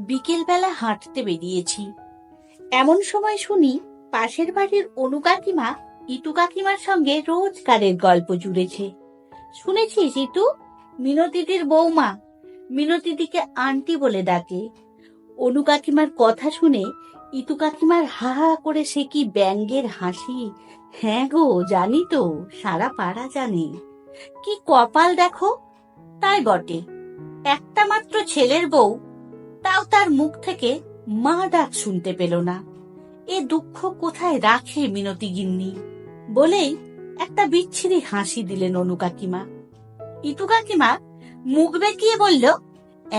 বিকেলবেলা হাঁটতে বেরিয়েছি, এমন সময় শুনি পাশের বাড়ির অনু কাকিমা ইতু কাকিমার সঙ্গে রোজগারের গল্প জুড়েছে। শুনেছিস ইতু? মিনতিদির বৌমা। মিনতিদিকে আন্টি বলে ডাকে। অনু কাকিমার কথা শুনে ইতু কাকিমার হা হা করে সে কি ব্যঙ্গের হাসি! হ্যাঁ গো, জানি তো, সারা পাড়া জানে। কি কপাল দেখো! তাই বটে, একটা মাত্র ছেলের বউ, তাও তার মুখ থেকে মা ডাক শুনতে পেল না। এ দুঃখ কোথায় রাখে মিনতি গিন্নি? বলেই একটা বিচ্ছিরি হাসি দিলেন অনু কাকিমা। ইতু কাকিমা মুখ বেঁকিয়ে বলল,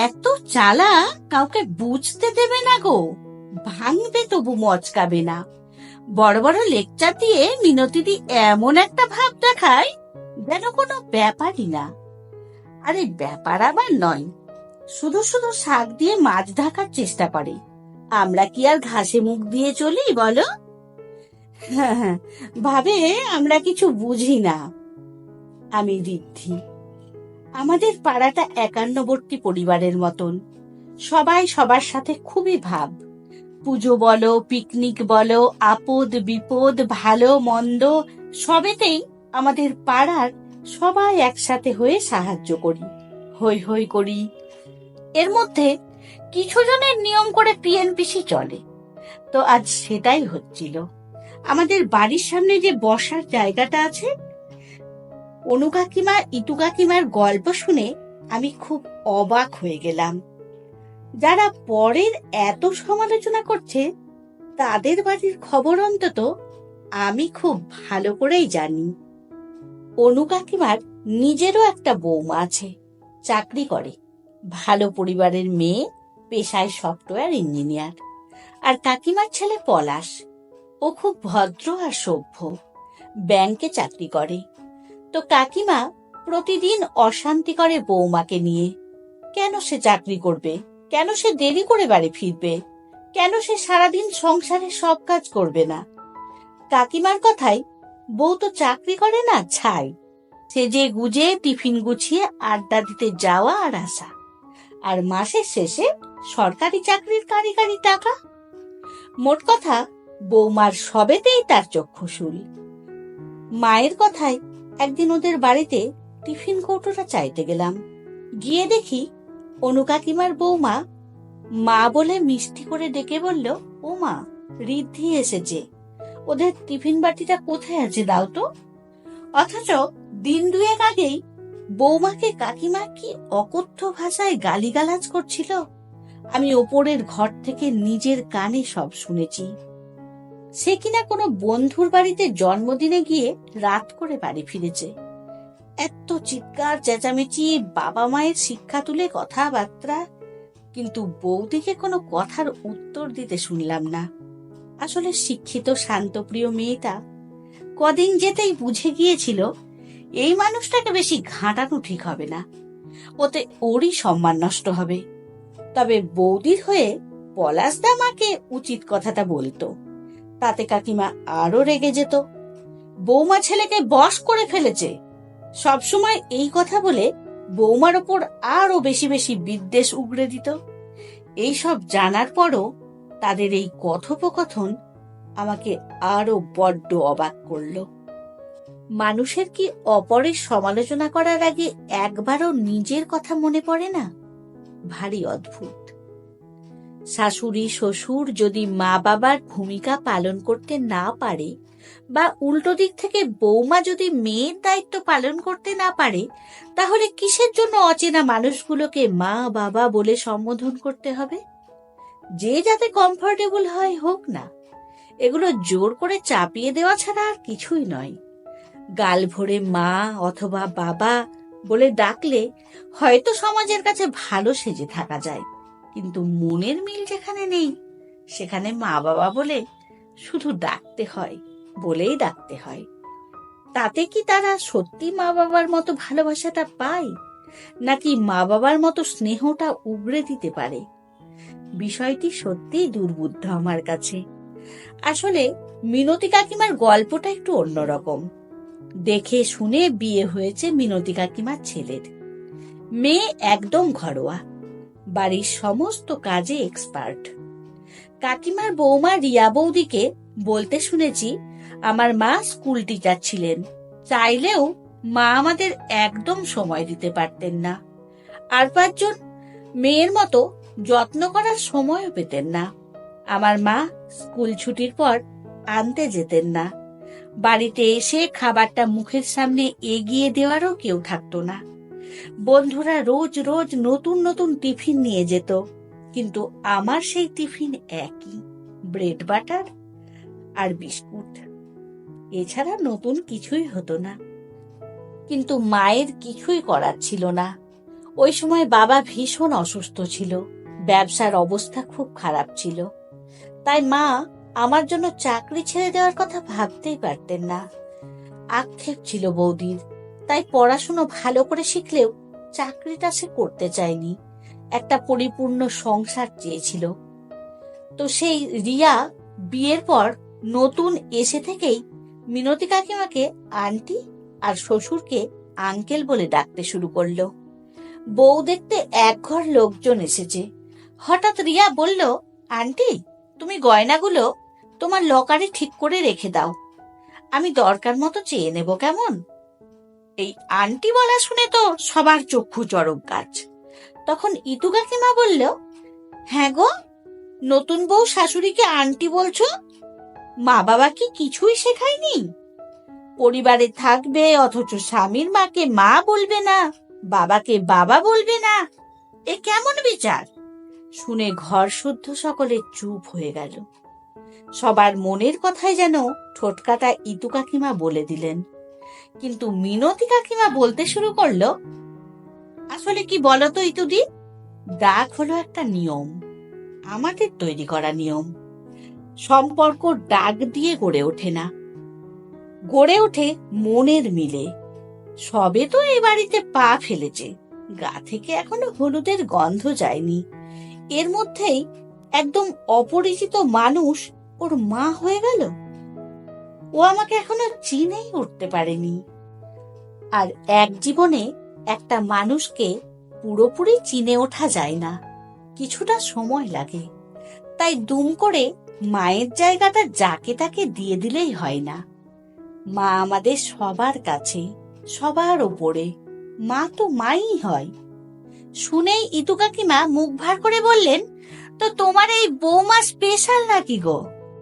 এত চালা কাউকে বুঝতে দেবে না গো, ভাঙবে তবু মচকাবে না। বড় বড় লেকচার দিয়ে মিনতিদি এমন একটা ভাব দেখায় যেন কোনো ব্যাপারই না। আরে ব্যাপার আবার নয়, শুধু শুধু শাক দিয়ে মাছ ঢাকার চেষ্টা করে। আমরা কি আর ঘাসে মুখ দিয়ে চলি বলো? ভাবে আমরা কিছু বুঝি না। আমি ঋদ্ধি। আমাদের পাড়াটা একান্নবর্তী পরিবারের মতন, সবাই সবার সাথে খুবই ভাব। পুজো বলো, পিকনিক বলো, আপদ বিপদ, ভালো মন্দ, সবেতেই আমাদের পাড়ার সবাই একসাথে হয়ে সাহায্য করি, হই হই করি। এর মধ্যে কিছু জনের নিয়ম করে টিএনপিসি চলে, তো আজ সেটাই হচ্ছিল। আমাদের বাড়ির সামনে যে বসার জায়গাটা আছে, অনু কাকিমা ইতু কাকিমার গল্প শুনে আমি খুব অবাক হয়ে গেলাম। যারা পরের এত সমালোচনা করছে, তাদের বাড়ির খবর অন্তত আমি খুব ভালো করেই জানি। অনু কাকিমার নিজেরও একটা বৌমা আছে, চাকরি করে, ভালো পরিবারের মেয়ে, পেশায় সফটওয়্যার ইঞ্জিনিয়ার। আর কাকিমার ছেলে পলাশ, ও খুব ভদ্র আর সভ্য, ব্যাংকে চাকরি করে। তো কাকিমা প্রতিদিন অশান্তি করে বৌমাকে নিয়ে। কেন সে চাকরি করবে? কেন সে দেরি করে বাড়ি ফিরবে? কেন সে সারাদিন সংসারে সব কাজ করবে না? কাকিমার কথায় বউ তো চাকরি করে না, ছাই। সে যে গুজে টিফিন গুছিয়ে আড্ডা দিতে যাওয়া আর আসা, আর মাসের শেষে সরকারি চাকরির কারি কারি টাকা। মোট কথা, বৌমার সবেতেই তার চক্ষুশূল। মায়ের কথায় একদিন ওদের বাড়িতে টিফিন কৌটোটা চাইতে গেলাম। গিয়ে দেখি অনু কাকিমার বৌমা মা বলে মিষ্টি করে ডেকে বলল, ও মা, ঋদ্ধি এসেছে, ওদের টিফিন বাটিটা কোথায় আছে দাও তো। অথচ দিন দুয়েক আগেই বৌমাকে কাকিমা কি অকথ্য ভাষায় গালিগালাজ করছিল। আমি ওপরের ঘর থেকে নিজের কানে সব শুনেছি। সে কিনা কোনো বন্ধুর বাড়িতে জন্মদিনে গিয়ে রাত করে বাড়ি ফিরেছে। এত চিৎকার চেঁচামেচি, বাবা মায়ের শিক্ষা তুলে কথাবার্তা, কিন্তু বৌদিকে কোনো কথার উত্তর দিতে শুনলাম না। আসলে শিক্ষিত শান্তপ্রিয় মেয়েটা কদিন যেতেই বুঝে গিয়েছিল এই মানুষটাকে বেশি ঘাঁটানো ঠিক হবে না, ওতে ওরই সম্মান নষ্ট হবে। তবে বৌদির হয়ে পলাশদা মাকে উচিত কথাটা বলতো, তাতে কাকিমা আরো রেগে যেত। বৌমা ছেলেকে বশ করে ফেলেছে, সবসময় এই কথা বলে বৌমার ওপর আরো বেশি বেশি বিদ্বেষ উগড়ে দিত। এইসব জানার পরও তাদের এই কথোপকথন আমাকে আরো বড্ড অবাক করলো। মানুষের কি অপরের সমালোচনা করার আগে একবারও নিজের কথা মনে পড়ে না? ভারী অদ্ভুত। শাশুড়ি শ্বশুর যদি মা বাবার ভূমিকা পালন করতে না পারে, বা উল্টো দিক থেকে বৌমা যদি মেয়ের দায়িত্ব পালন করতে না পারে, তাহলে কিসের জন্য অচেনা মানুষগুলোকে মা বাবা বলে সম্বোধন করতে হবে? যে যাতে কমফোর্টেবল হয় হোক না, এগুলো জোর করে চাপিয়ে দেওয়া ছাড়া আর কিছুই নয়। গাল ভরে মা অথবা বাবা বলে ডাকলে হয়তো সমাজের কাছে ভালো সেজে থাকা যায়, কিন্তু মনের মিল যেখানে নেই, সেখানে মা বাবা বলে শুধু ডাকতে হয়, বলেই ডাকতে হয়। তাতে কি তারা সত্যি মা বাবার মতো ভালোবাসাটা পায়, নাকি মা বাবার মতো স্নেহটা উগড়ে দিতে পারে? বিষয়টি সত্যিই দুর্বোধ্য আমার কাছে। আসলে মিনতি কাকিমার গল্পটা একটু অন্যরকম। দেখে শুনে বিয়ে হয়েছে মিনতি কাকিমার ছেলের। মেয়ে একদম ঘরোয়া, বাড়ির সমস্ত কাজে এক্সপার্ট। কাকিমার বৌমা রিয়া বৌদিকে বলতে শুনেছি আমার মা স্কুল টিচার ছিলেন, চাইলেও মা আমাদের একদম সময় দিতে পারতেন না। আর 5 জন মেয়ের মতো যত্ন করার সময়ও পেতেন না। আমার মা স্কুল ছুটির পর আনতে যেতেন না। বাড়িতে এসে খাবারটা মুখের সামনে এগিয়ে দেওয়ারও কেউ থাকতো না। বন্ধুরা রোজ রোজ নতুন নতুন টিফিন নিয়ে যেত, কিন্তু আমার সেই টিফিন একই, ব্রেড বাটার আর বিস্কুট। এছাড়া নতুন কিছুই হতো না। কিন্তু মায়ের কিছুই করার ছিল না। ওই সময় বাবা ভীষণ অসুস্থ ছিল, ব্যবসার অবস্থা খুব খারাপ ছিল। তাই মা আমার জন্য চাকরি ছেড়ে দেওয়ার কথা ভাবতেই পারতেন না। আক্ষেপ ছিল বৌদির, তাই পড়াশুনো ভালো করে শিখলেও চাকরিটা সে করতে চায়নি, একটা পরিপূর্ণ সংসার চেয়েছিল। তো সেই রিয়া বিয়ের পর নতুন এসে থেকেই মিনতি কাকিমাকে আন্টি আর শ্বশুরকে আঙ্কেল বলে ডাকতে শুরু করলো। বউ দেখতে একঘর লোকজন এসেছে। হঠাৎ রিয়া বলল, আন্টি, তুমি গয়নাগুলো তোমার লকারে ঠিক করে রেখে দাও, আমি দরকার মতো চেয়ে নেব, কেমন? এই আন্টি বলা শুনে তো সবার চক্ষু চড়ক গাছ। তখন ইতু কাকিমা বলল, হ্যাঁ গো, নতুন বউ শাশুড়িকে আন্টি বলছো? মা বাবা কি কিছুই শেখায়নি? পরিবারে থাকবে অথচ স্বামীর মাকে মা বলবে না, বাবাকে বাবা বলবে না, এ কেমন বিচার? শুনে ঘর শুদ্ধ সকলে চুপ হয়ে গেল। সবার মনের কথাই যেন ঠোটকাটা ইতু কাকিমা বলে দিলেন। কিন্তু মিনতি কাকিমা বলতে শুরু করলো, আসলে কি বলতো ইতুদি, ডাক হলো একটা নিয়ম, আমাদের তৈরি করা নিয়ম। সম্পর্ক ডাক দিয়ে গড়ে ওঠে না, গড়ে ওঠে মনের মিলে। সবে তো এই বাড়িতে পা ফেলেছে, গা থেকে এখনো হলুদের গন্ধ যায়নি, এর মধ্যেই একদম অপরিচিত মানুষ ওর মা হয়ে গেল। ও আমাকে এখনো চিনেই উঠতে পারেনি। আর এক জীবনে একটা মানুষকে পুরোপুরি চিনে ওঠা যায় না, কিছুটা সময় লাগে। তাই দুম করে মায়ের জায়গাটা যাকে তাকে দিয়ে দিলেই হয় না। মা আমাদের সবার কাছে, সবার ওপরে, মা তো মাই হয়। শুনেই ইতু কাকিমা মুখ ভার করে বললেন, তো তোমার এই বৌমা স্পেশাল নাকি গো?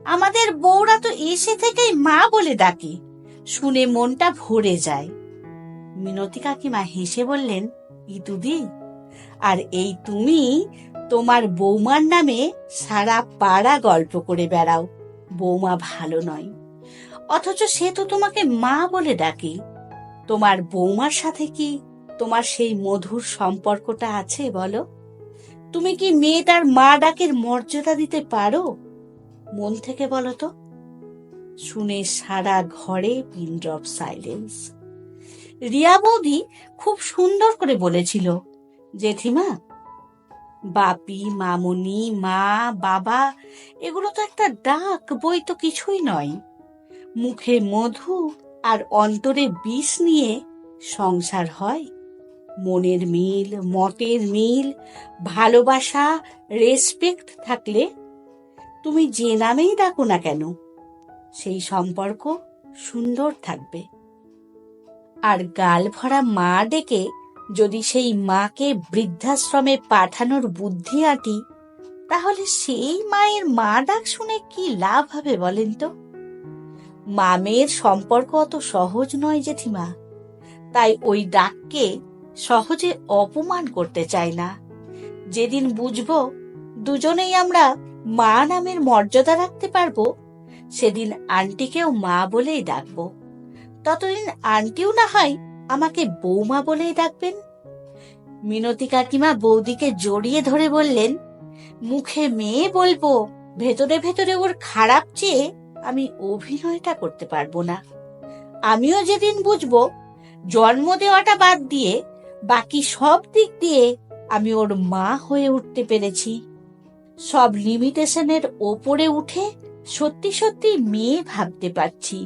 আমাদের বউরা তো এসে থেকেই মা বলে ডাকে, শুনে মনটা ভরে যায়। মিনতি কাকিমা হেসে বললেন, ইতুদি, আর এই তুমি তোমার বৌমার নামে সারা পাড়া গল্প করে বেড়াও, বৌমা ভালো নয়, অথচ সে তো তোমাকে মা বলে ডাকে। তোমার বৌমার সাথে কি তোমার সেই মধুর সম্পর্কটা আছে বলো? তুমি কি মেয়েটার মা ডাকের মর্যাদা দিতে পারো? মন থেকে বলো তো। শুনে সারা ঘরে পিন ড্রপ সাইলেন্স। রিয়া বৌদি খুব সুন্দর করে বলেছিল, জেঠিমা, বাপি, মামুনি, মা, বাবা, এগুলো তো একটা ডাক, বই তো কিছুই নয়। মুখে মধু আর অন্তরে বিষ নিয়ে সংসার হয়। মনের মিল, মতের মিল, ভালোবাসা, রেসপেক্ট থাকলে তুমি যে নামেই ডাকো না কেন, সেই সম্পর্ক সুন্দর থাকবে। আর গাল ভরা মা ডেকে যদি সেই মাকে বৃদ্ধাশ্রমে পাঠানোর বুদ্ধি আঁটি, তাহলে সেই মায়ের মা ডাক শুনে কি লাভ হবে বলেন তো? মা মেয়ের সম্পর্ক অত সহজ নয় জেঠিমা, তাই ওই ডাককে সহজে অপমান করতে চাই না। যেদিন বুঝবো দুজনেই আমরা মা নামের মর্যাদা রাখতে পারবো, সেদিন আন্টিকেও মা বলেই ডাকবো। ততদিন আন্টিও না হয় আমাকে বৌমা বলেই ডাকবেন। মিনতি কাকিমা বৌদিকে জড়িয়ে ধরে বললেন, মুখে মেয়ে বলবো, ভেতরে ভেতরে ওর খারাপ চেয়ে আমি অভিনয়টা করতে পারবো না। আমিও যেদিন বুঝবো জন্ম দেওয়াটা বাদ দিয়ে বাকি সব দিক দিয়ে আমি ওর মা হয়ে উঠতে পেরেছি, সব লিমিটেশনের ওপরে উঠে সত্যি সত্যি মেয়ে ভাবতে পারছি,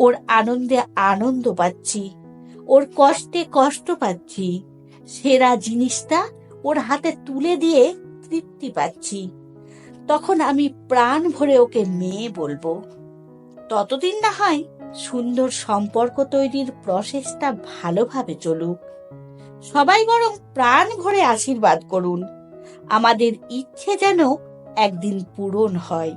ওর আনন্দে আনন্দ পাচ্ছি, ওর কষ্টে কষ্ট পাচ্ছি, সেরা জিনিসটা ওর হাতে তুলে দিয়ে তৃপ্তি পাচ্ছি, তখন আমি প্রাণ ভরে ওকে মেয়ে বলবো। ততদিন না হয় সুন্দর সম্পর্ক তৈরির প্রসেসটা ভালোভাবে চলুক। সবাই বরং প্রাণ ভরে আশীর্বাদ করুন, আমাদের ইচ্ছে যেন একদিন পূরণ হয়।